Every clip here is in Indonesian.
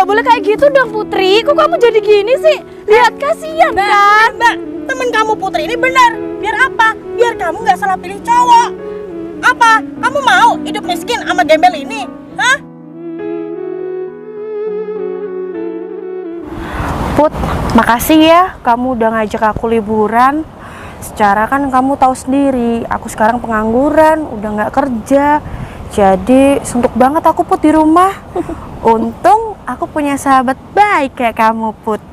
nggak boleh kayak gitu dong Putri. Kok kamu jadi gini sih? Lihat, kasihan kan? Mbak, temen kamu Putri ini benar. Biar apa? Biar kamu nggak salah pilih cowok. Apa? Kamu mau hidup miskin sama gembel ini? Hah? Put, makasih ya kamu udah ngajak aku liburan. Secara kan kamu tahu sendiri, aku sekarang pengangguran, udah nggak kerja. Jadi suntuk banget aku Put di rumah. Untung aku punya sahabat baik kayak kamu Put.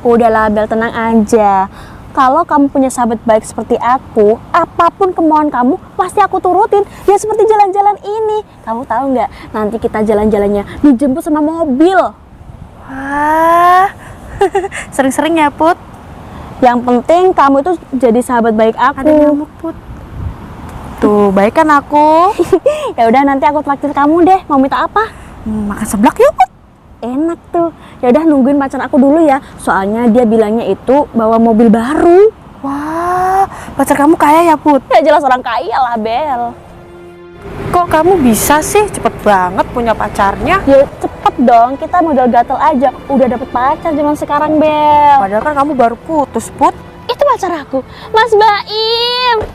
Udahlah Bel, tenang aja. Kalau kamu punya sahabat baik seperti aku, apapun kemauan kamu pasti aku turutin. Ya seperti jalan-jalan ini. Kamu tahu nggak? Nanti kita jalan-jalannya dijemput sama mobil. Wah, sering-sering ya Put. Yang penting kamu itu jadi sahabat baik aku. Ada nyamuk Put. Tuh, baik kan aku. Ya udah, nanti aku traktir kamu deh. Mau minta apa? Makan seblak yuk Put. Enak tuh. Ya udah, nungguin pacar aku dulu ya. Soalnya dia bilangnya itu bawa mobil baru. Wah, pacar kamu kaya ya Put. Ya jelas orang kaya lah Bel. Kok kamu bisa sih cepet banget punya pacarnya? Ya cepet dong, kita modal gatel aja. Udah dapet pacar zaman sekarang Bel. Padahal kan kamu baru putus Put. Itu pacar aku, Mas Baim.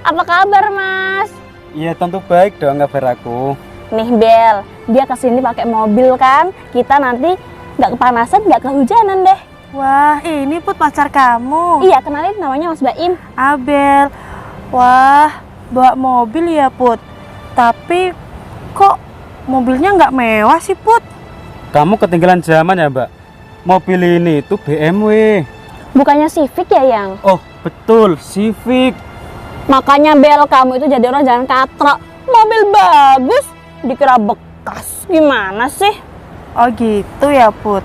Apa kabar Mas? Iya tentu baik dong kabar aku. Nih Bel, dia kesini pakai mobil kan. Kita nanti nggak kepanasan, nggak kehujanan deh. Wah, ini Put pacar kamu. Iya, kenalin namanya Mas Baim. Abel. Wah, bawa mobil ya Put. Tapi kok mobilnya nggak mewah sih Put? Kamu ketinggalan zaman ya Mbak. Mobil ini itu BMW. Bukannya Civic ya Yang? Oh betul, Civic. Makanya Bel, kamu itu jadi orang jangan katrok. Mobil bagus, dikira bekas. Gimana sih? Oh gitu ya Put.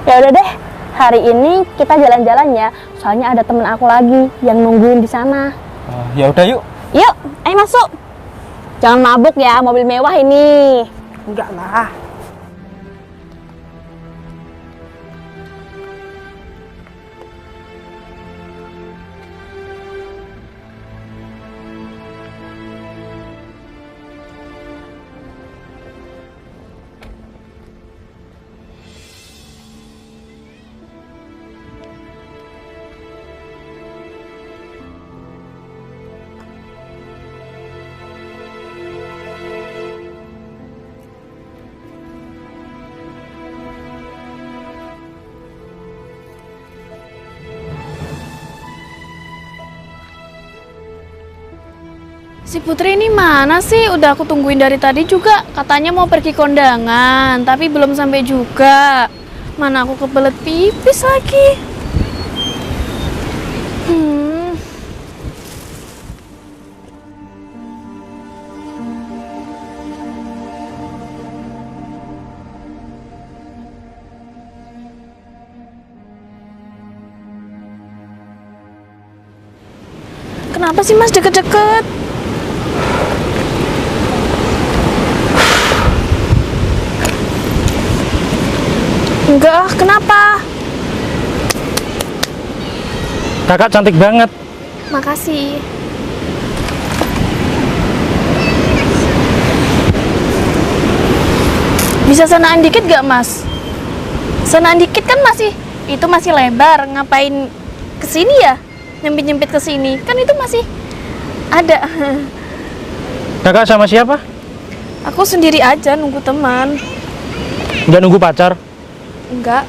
Ya udah deh, hari ini kita jalan-jalan ya. Soalnya ada temen aku lagi yang nungguin di sana. Ya udah yuk. Yuk, ayo masuk. Jangan mabuk ya, mobil mewah ini. Enggak lah. Si Putri ini mana sih? Udah aku tungguin dari tadi juga. Katanya mau pergi kondangan, tapi belum sampai juga. Mana aku kebelet pipis lagi. Kenapa sih Mas deket-deket? Enggak, kenapa? Kakak cantik banget. Makasih. Bisa sanaan dikit gak Mas? Sanaan dikit kan masih lebar. Ngapain kesini ya? Nyempit-nyempit kesini. Kan itu masih ada. Kakak sama siapa? Aku sendiri aja nunggu teman. Nggak nunggu pacar? Enggak.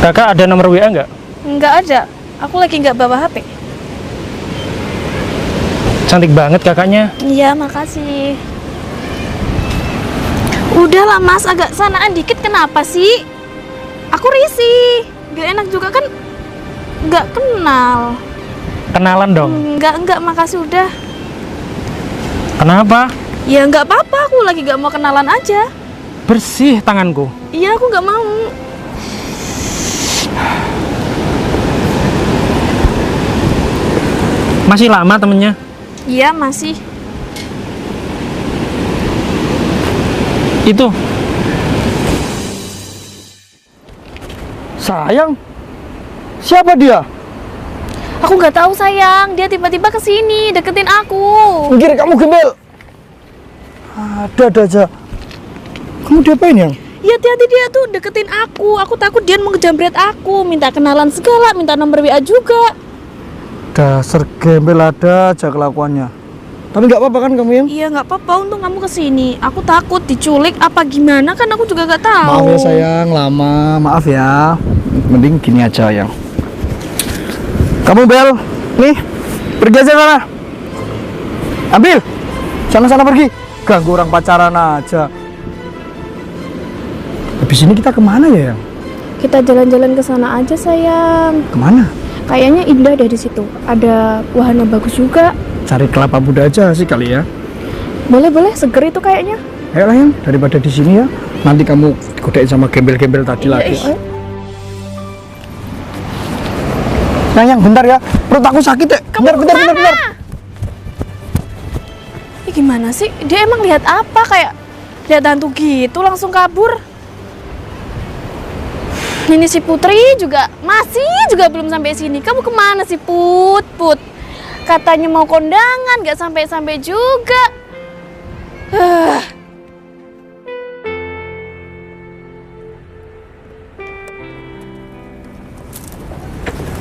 Kakak ada nomor WA nggak? Enggak ada. Aku lagi nggak bawa HP. Cantik banget kakaknya. Iya, makasih. Udahlah Mas, agak sanaan dikit kenapa sih? Aku risih. Gak enak juga kan, nggak kenal. Kenalan dong. Enggak, makasih udah. Kenapa? Ya nggak apa-apa, aku lagi nggak mau kenalan aja. Bersih tanganku. Iya, aku nggak mau. Masih lama temennya? Iya, masih. Itu. Sayang, siapa dia? Aku nggak tahu sayang, dia tiba-tiba kesini deketin aku. Mikir kamu gembel. Ada aja. Kamu diapain yang? Ya hati-hati, dia tuh deketin aku. Aku takut dia mau ngejambret aku. Minta kenalan segala, minta nomor WA juga. Dasar gembel, ada aja kelakuannya. Tapi nggak apa-apa kan kamu yang? Iya nggak apa-apa, untung kamu kesini. Aku takut diculik apa gimana kan aku juga nggak tahu. Maaf ya sayang, lama. Maaf ya. Mending gini aja yang. Kamu Bel, nih pergi aja sana. Ambil. Sana pergi. Ganggu orang pacaran aja. Habis ini kita kemana ya yang? Kita jalan-jalan ke sana aja sayang. Kemana? Kayaknya indah deh di situ. Ada wahana bagus juga. Cari kelapa muda aja sih kali ya. Boleh, seger itu kayaknya. Ayo lah yang, daripada di sini ya. Nanti kamu godain sama gembel-gembel tadi lagi. Iya. Yang bentar ya. Perut aku sakit ya. Bentar. Ini gimana sih? Dia emang lihat apa? Kayak lihat hantu gitu langsung kabur. Ini si Putri juga belum sampai sini. Kamu kemana sih Put? Katanya mau kondangan, nggak sampai juga.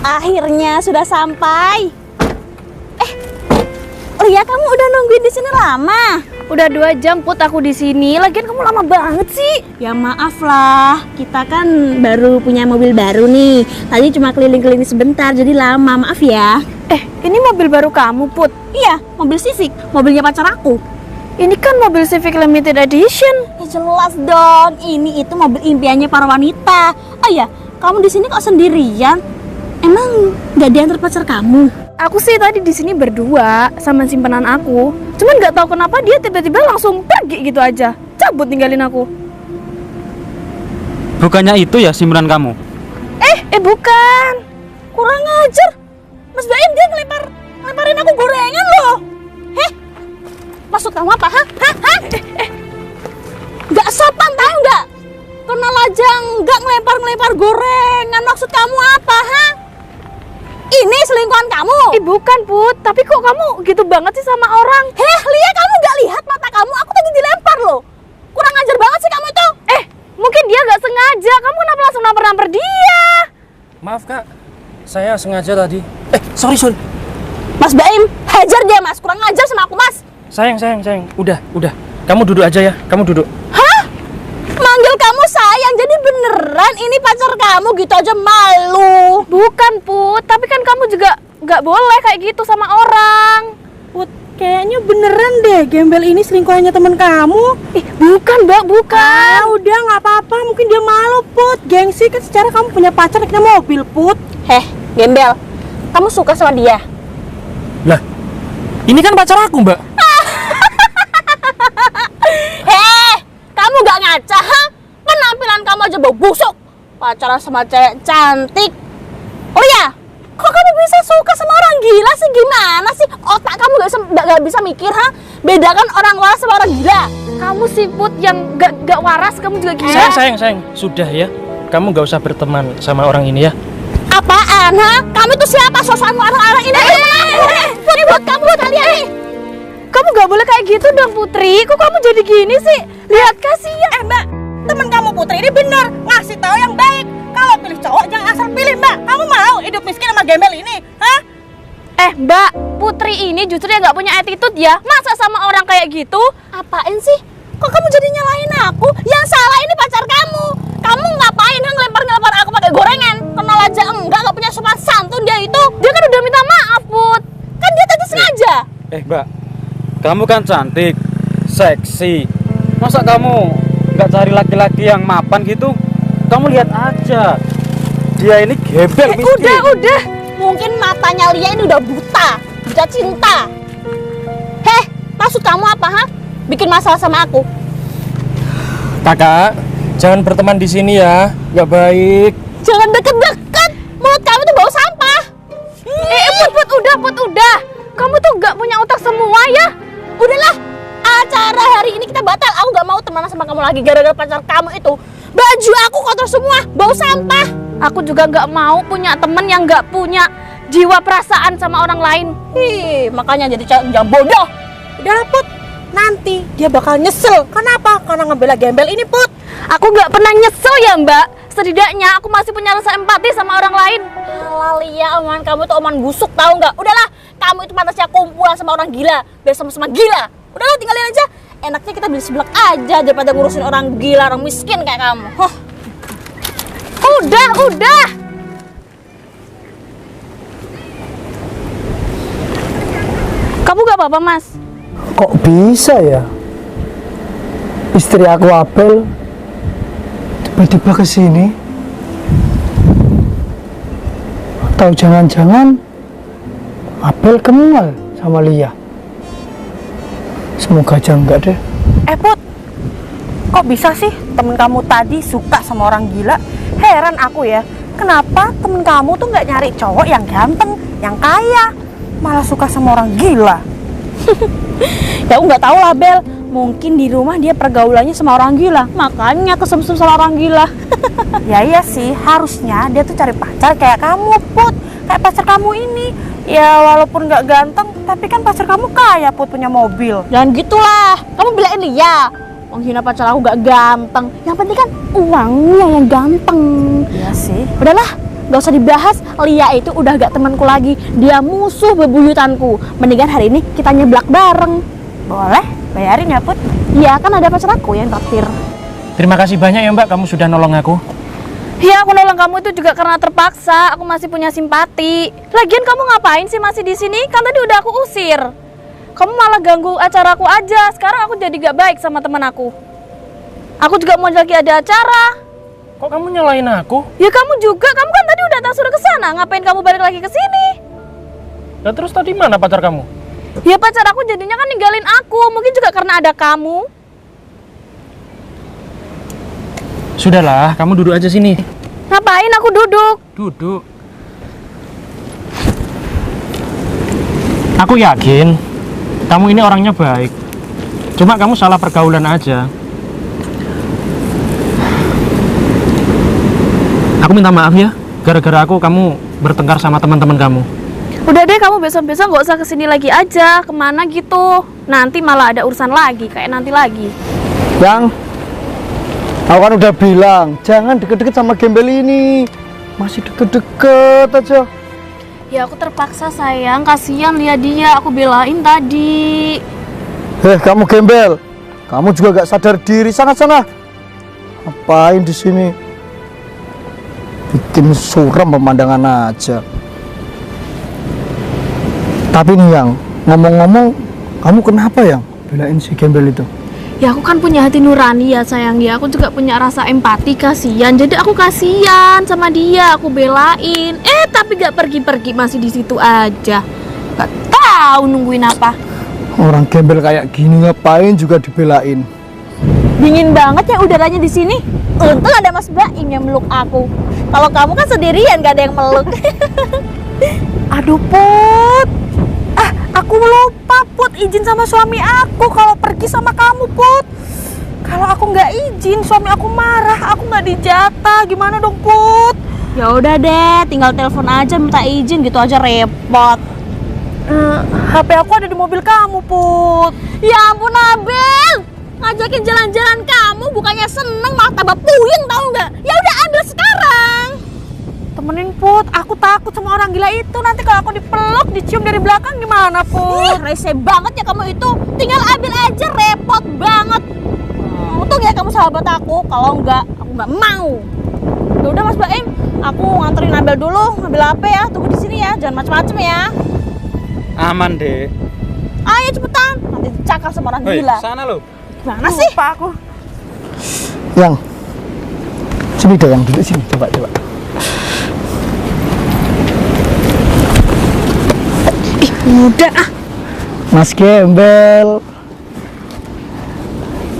Akhirnya sudah sampai. Lia, kamu udah nungguin di sini lama? Udah 2 jam Put aku di sini. Lagian kamu lama banget sih. Ya maaf lah, kita kan baru punya mobil baru nih. Tadi cuma keliling-keliling sebentar, jadi lama. Maaf ya. Ini mobil baru kamu Put? Iya, mobil Civic, mobilnya pacar aku. Ini kan mobil Civic Limited Edition. Ya jelas dong, ini itu mobil impiannya para wanita. Oh iya, kamu di sini kok sendirian? Emang nggak diantar pacar kamu? Aku sih tadi di sini berdua sama simpenan aku. Cuman nggak tahu kenapa dia tiba-tiba langsung pergi gitu aja. Cabut ninggalin aku. Bukannya itu ya simpenan kamu? Bukan. Kurang ajar. Mas Baim dia ngelemparin aku gorengan loh. Maksud kamu apa? Nggak sopan tahu nggak? Kenal aja nggak ngelempar gorengan. Maksud kamu apa? Ini selingkuhan kamu? Bukan Put, tapi kok kamu gitu banget sih sama orang? Lia, kamu nggak lihat mata kamu? Aku tadi dilempar loh. Kurang ajar banget sih kamu itu. Mungkin dia nggak sengaja. Kamu kenapa langsung nampar dia? Maaf kak, saya sengaja tadi. Sorry. Mas Baim, hajar dia mas. Kurang ajar sama aku mas. Sayang. Udah. Kamu duduk aja ya, kamu duduk. Manggil kamu sayang, jadi beneran ini pacar kamu gitu aja malu. Bukan Put, tapi kan kamu juga nggak boleh kayak gitu sama orang. Put, kayaknya beneran deh gembel ini selingkuhannya teman kamu. Bukan Mbak, bukan. Udah nggak apa-apa, mungkin dia malu Put. Gengsi kan secara kamu punya pacar naiknya mobil Put. Gembel, kamu suka sama dia? Lah, ini kan pacar aku mbak. Kamu gak ngaca, penampilan kamu aja bau busuk. Pacaran sama cewek cantik. Oh ya, kok kamu bisa suka sama orang gila sih? Gimana sih? Otak kamu gak bisa mikir, bedakan orang waras sama orang gila. Kamu sih Put yang gak waras, kamu juga gila. Sayang. Sudah ya, kamu gak usah berteman sama orang ini ya. Apaan, Kamu tuh siapa? Sosokan orang-orang ini. Buat kamu, kalian nih. Kamu gak boleh kayak gitu dong Putri. Kok kamu jadi gini sih? Lihat kasihan. Mbak, temen kamu Putri ini bener ngasih tahu yang baik. Kalau pilih cowok jangan asal pilih Mbak. Kamu mau hidup miskin sama gembel ini? Mbak, Putri ini justru yang gak punya attitude ya. Masa sama orang kayak gitu? Apaan sih? Kok kamu jadi nyalahin aku? Yang salah ini pacar kamu. Kamu ngapain ngelempar aku pakai gorengan? Kenal aja enggak punya sopan santun dia itu. Dia kan udah minta maaf Put. Kan dia tadi sengaja. Mbak, kamu kan cantik, seksi. Masa kamu nggak cari laki-laki yang mapan gitu? Kamu lihat aja, dia ini gembel miskin. Udah. Mungkin matanya Lia ini udah buta cinta. Maksud kamu apa, bikin masalah sama aku? Kakak, jangan berteman di sini ya, nggak baik. Jangan deket-deket. Mulut kamu tuh bau sampah. Put, udah. Kamu tuh gak punya otak semua ya. Udahlah, acara hari ini kita batal. Aku gak mau temenan sama kamu lagi gara-gara pacar kamu itu. Baju aku kotor semua, bau sampah. Aku juga gak mau punya temen yang gak punya jiwa perasaan sama orang lain. Makanya jadi cewek yang bodoh. Udah lah Put, nanti dia bakal nyesel. Kenapa? Karena ngebela gembel ini, Put. Aku nggak pernah nyesel ya mbak. Setidaknya aku masih punya rasa empati sama orang lain. Alah Lia, omongan kamu tuh omongan busuk tahu nggak? Udahlah, kamu itu pantasnya kumpulan sama orang gila, biar sama-sama gila. Udahlah, tinggalin aja. Enaknya kita beli seblak aja daripada ngurusin orang gila, orang miskin kayak kamu. Huh. Udah. Kamu gak apa-apa mas? Kok bisa ya? Istri aku Abel tiba-tiba kesini. Atau jangan-jangan Abel kenal sama Lia. Semoga aja enggak deh. Put, kok bisa sih temen kamu tadi suka sama orang gila? Heran aku ya, kenapa temen kamu tuh nggak nyari cowok yang ganteng, yang kaya, malah suka sama orang gila? Ya aku nggak tahu lah Bel, mungkin di rumah dia pergaulannya sama orang gila, makanya kesemsem sama orang gila. Ya iya sih, harusnya dia tuh cari pacar kayak kamu, Put. Kayak pacar kamu ini. Ya walaupun nggak ganteng, tapi kan pacar kamu kaya, Put, punya mobil. Jangan gitulah, kamu belain dia. Menghina pacar aku gak ganteng, yang penting kan uangnya yang ganteng. Iya sih. Udahlah, gak usah dibahas. Lia itu udah gak temanku lagi, dia musuh bebuyutanku. Mendingan hari ini kita nyeblak bareng. Boleh, bayarin ya, Put. Iya, kan ada pacar aku yang traktir. Terima kasih banyak ya mbak, kamu sudah nolong aku. Ya aku nolong kamu itu juga karena terpaksa. Aku masih punya simpati. Lagian kamu ngapain sih masih di sini? Kan tadi udah aku usir. Kamu malah ganggu acaraku aja. Sekarang aku jadi gak baik sama teman aku. Aku juga mau lagi ada acara. Kok kamu nyalain aku? Ya kamu juga. Kamu kan tadi udah tak suruh ke sana. Ngapain kamu balik lagi ke sini? Nah, terus tadi mana pacar kamu? Ya pacar aku jadinya kan ninggalin aku. Mungkin juga karena ada kamu. Sudahlah, kamu duduk aja sini. Ngapain aku duduk? Duduk. Aku yakin kamu ini orangnya baik. Cuma kamu salah pergaulan aja. Aku minta maaf ya, gara-gara kamu bertengkar sama teman-teman kamu. Udah deh kamu besok-besok gak usah kesini lagi aja. Kemana gitu. Nanti malah ada urusan lagi. Kayak nanti lagi. Yang aku kan udah bilang jangan deket-deket sama gembel ini. Masih deket-deket aja. Ya aku terpaksa sayang, kasihan lihat dia, aku belain tadi. Kamu gembel, kamu juga gak sadar diri. Sana. Ngapain di sini? Bikin suram pemandangan aja. Tapi nih yang ngomong-ngomong, kamu kenapa yang belain si gembel itu? Ya aku kan punya hati nurani ya sayang ya, aku juga punya rasa empati, kasihan. Jadi aku kasihan sama dia, aku belain. Tapi gak pergi-pergi, masih di situ aja. Gak tahu nungguin apa. Orang gembel kayak gini ngapain juga dibelain? Dingin banget ya udaranya di sini. Untung ada Mas Baim yang meluk aku. Kalau kamu kan sendirian gak ada yang meluk. Aduh, Put. Aku lupa, Put, izin sama suami aku kalau pergi sama kamu, Put. Kalau aku nggak izin, suami aku marah, aku nggak dijatah. Gimana dong, Put? Ya udah deh, tinggal telepon aja minta izin gitu aja repot. HP aku ada di mobil kamu, Put. Ya ampun Abel, ngajakin jalan-jalan kamu bukannya seneng malah tambah puyeng tahu nggak? Ya udah ambil sekarang. Temenin, Put. Aku takut sama orang gila itu. Nanti kalau aku dipeluk, dicium dari belakang gimana, Put? Rese banget ya kamu itu. Tinggal ambil aja, repot banget. Untung ya kamu sahabat aku. Kalau enggak, aku nggak mau. Ya udah Mas Baim, aku nganterin Abel dulu. Ngambil HP ya, tunggu di sini ya. Jangan macem-macem ya. Aman deh. Ayo cepetan, nanti dicakar sama orang Hei, gila. sana lo. Gimana sih? Lupa aku. Yang sini deh, yang duduk sini. Coba. Udah ah. Mas Gembel,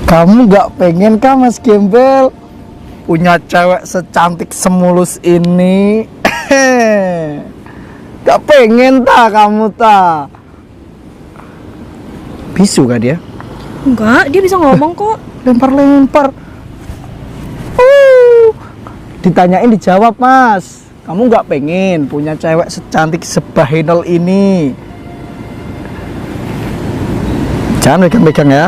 kamu gak pengen kah Mas Gembel punya cewek secantik semulus ini? Gak pengen kamu bisu kah dia? Enggak, dia bisa ngomong kok. Lempar ditanyain dijawab, Mas. Kamu gak pengen punya cewek secantik sebahinal ini? Jangan megang-megang ya.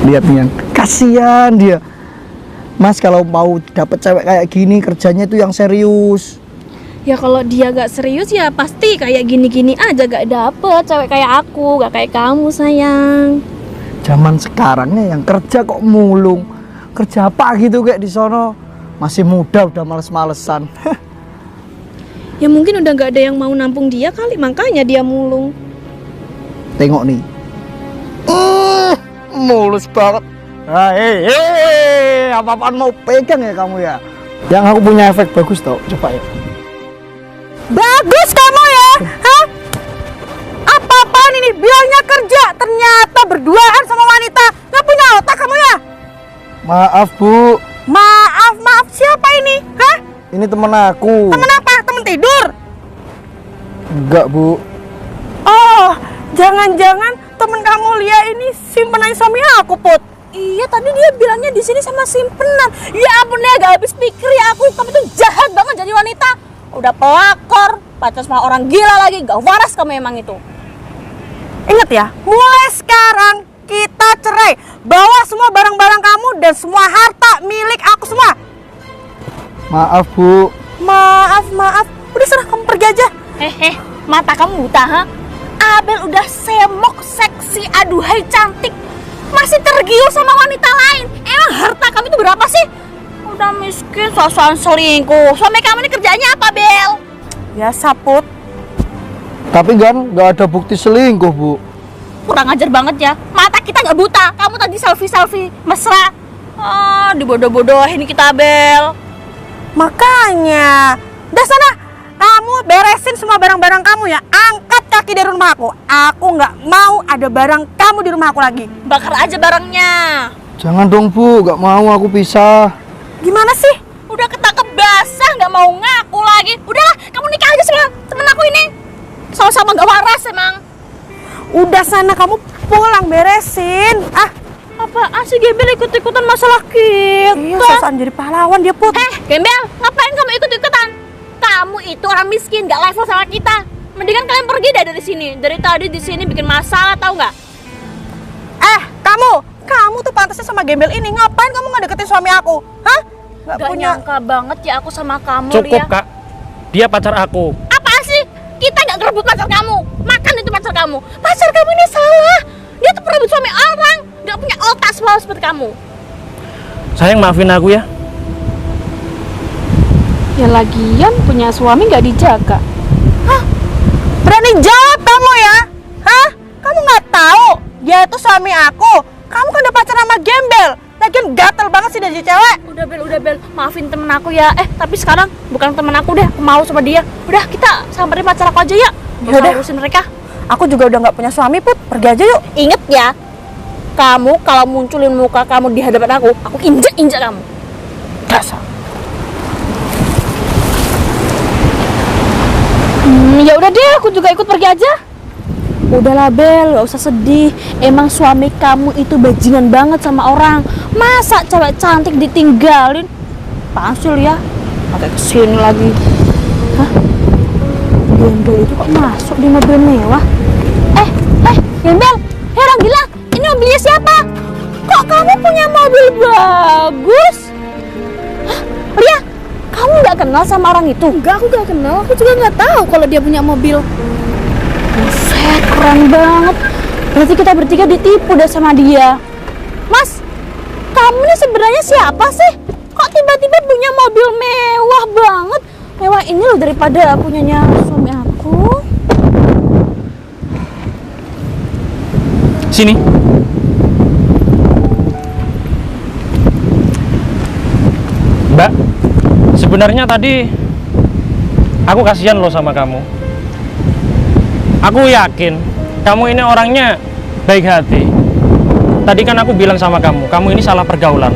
Lihat nih yang kasihan dia. Mas kalau mau dapet cewek kayak gini kerjanya itu yang serius. Ya kalau dia gak serius ya pasti kayak gini-gini aja gak dapet cewek kayak aku, gak kayak kamu sayang. Zaman sekarangnya yang kerja kok mulung. Kerja apa gitu kayak di sono. Masih muda udah males-malesan. Ya mungkin udah gak ada yang mau nampung dia kali, makanya dia mulung. Tengok nih. Mulus banget. Apa-apaan mau pegang ya kamu ya? Yang aku punya efek bagus tau, coba ya. Bagus kamu ya, hah? Apa-apaan ini? Bilangnya kerja, ternyata berduaan sama wanita. Nggak punya otak kamu ya? Maaf Bu, Maaf, siapa ini? Hah? ini temen aku. Temen apa? Temen tidur? Enggak Bu. Oh, jangan-jangan temen kamu Lia ini simpenan suami aku, Put. Iya, tadi dia bilangnya di sini sama simpenan. Ya ampun ya, gak habis pikir ya aku. Kamu tuh jahat banget jadi wanita. Udah pelakor, pacar sama orang gila lagi. Gak waras kamu emang itu. Ingat ya, mulai sekarang kita cerai. Bawa semua barang-barang kamu dan semua harta milik aku semua. Maaf Bu. Maaf. Udah serah kamu pergi aja. Mata kamu buta, ha? Abel udah semok, seksi, aduhai cantik, masih tergiur sama wanita lain. Emang harta kamu itu berapa sih? Udah miskin, sosokan selingkuh. Suami kamu ini kerjanya apa, Bel? Ya, Saput. Tapi kan nggak ada bukti selingkuh Bu. Kurang ajar banget ya. Mata kita nggak buta. Kamu tadi selfie mesra. Dibodoh-bodohin kita, Bel. Makanya, udah sana, kamu beresin semua barang-barang kamu ya. Angkat kaki dari rumah aku. Aku nggak mau ada barang kamu di rumah aku lagi. Bakar aja barangnya. Jangan dong Bu, nggak mau aku pisah. Gimana sih? Udah ketangkep basah, nggak mau ngaku lagi. Udahlah, kamu nikah aja sama temen aku ini. Sama-sama nggak waras emang. Udah sana, kamu pulang beresin. Apaan sih Gembel ikut-ikutan masalah kita? Iya, sosokan jadi pahlawan dia, Put. Gembel, ngapain kamu ikut-ikutan? Kamu itu orang miskin, gak level sama kita. Mendingan kalian pergi dari sini. Dari tadi di sini bikin masalah, tahu nggak? Kamu tuh pantasnya sama Gembel ini. Ngapain kamu nggak deketin suami aku? Hah? Nggak Gak punya. nyangka banget ya aku sama kamu, Cukup Lia. Kak, dia pacar aku. Apaan sih? Kita gak ngerebut pacar kamu. Makan itu pacar kamu. Pacar kamu ini salah. Dia tuh perebut suami orang. Gak punya otak seperti kamu. Sayang, maafin aku ya. Ya lagian punya suami gak dijaga. Berani jawab kamu ya? Hah? Kamu nggak tahu dia itu suami aku? Kamu kan udah pacaran sama Gembel. Lagian gatel banget sih dari cewek. Udah Bel, maafin temen aku ya. Tapi sekarang bukan temen aku deh, aku mau sama dia. Udah, kita samperin pacar aku aja ya. Gak usah urusin mereka. Aku juga udah nggak punya suami, Put. Pergi aja yuk. Ingat ya, kamu kalau munculin muka kamu di hadapan aku injek kamu. Dasar. Ya udah deh, aku juga ikut pergi aja. Udahlah Bel, gak usah sedih. Emang suami kamu itu bajingan banget sama orang. Masa cewek cantik ditinggalin? Apaan sih ya? Pakai kesini lagi. Hah? Gembel itu kok masuk di mobil mewah? Gembel, orang gila, ini mobilnya siapa? Kok kamu punya mobil bagus? Hah? Lia, kamu gak kenal sama orang itu? Enggak, aku gak kenal. Aku juga gak tahu kalau dia punya mobil. Buset, keren banget. Berarti kita bertiga ditipu deh sama dia. Mas, kamu ini sebenarnya siapa sih? Kok tiba-tiba punya mobil mewah banget? Mewah ini loh daripada punyanya suami aku. Sini. Mbak, sebenarnya tadi aku kasihan loh sama kamu. Aku yakin kamu ini orangnya baik hati. Tadi kan aku bilang sama kamu, kamu ini salah pergaulan.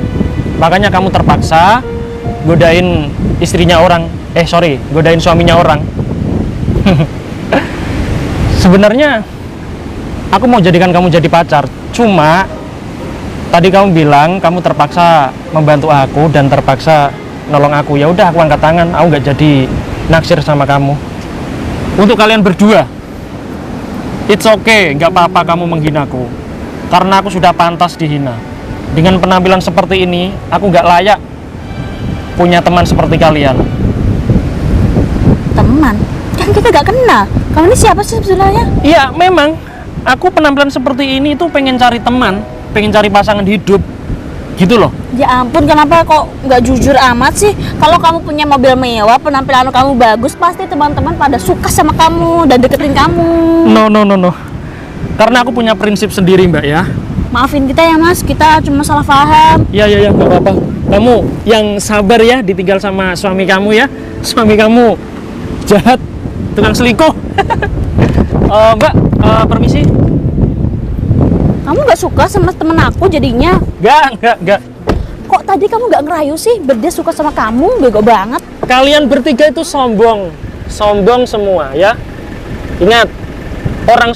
Makanya kamu terpaksa godain istrinya orang. Godain suaminya orang. Sebenarnya aku mau jadikan kamu jadi pacar. Cuma tadi kamu bilang kamu terpaksa membantu aku dan terpaksa nolong aku. Ya udah, aku angkat tangan. Aku nggak jadi naksir sama kamu. Untuk kalian berdua, It's okay, nggak apa-apa kamu menghinaku. Karena aku sudah pantas dihina. Dengan penampilan seperti ini, aku nggak layak punya teman seperti kalian. Teman? Kan kita gak kenal. Kamu ini siapa sih sebenarnya? Iya, memang. Aku penampilan seperti ini tuh pengen cari teman, pengen cari pasangan hidup. Gitu loh. Ya ampun, kenapa kok nggak jujur amat sih? Kalau kamu punya mobil mewah, penampilan kamu bagus, pasti teman-teman pada suka sama kamu dan deketin kamu. No. Karena aku punya prinsip sendiri, Mbak ya. Maafin kita ya Mas, kita cuma salah paham. Iya, nggak apa-apa. Kamu yang sabar ya, ditinggal sama suami kamu ya. Suami kamu jahat, tukang selingkuh. Mbak, permisi. Kamu nggak suka sama temen aku jadinya? Nggak. Kok tadi kamu nggak ngerayu sih? Dia suka sama kamu, bego banget. Kalian bertiga itu sombong semua ya. Ingat, orang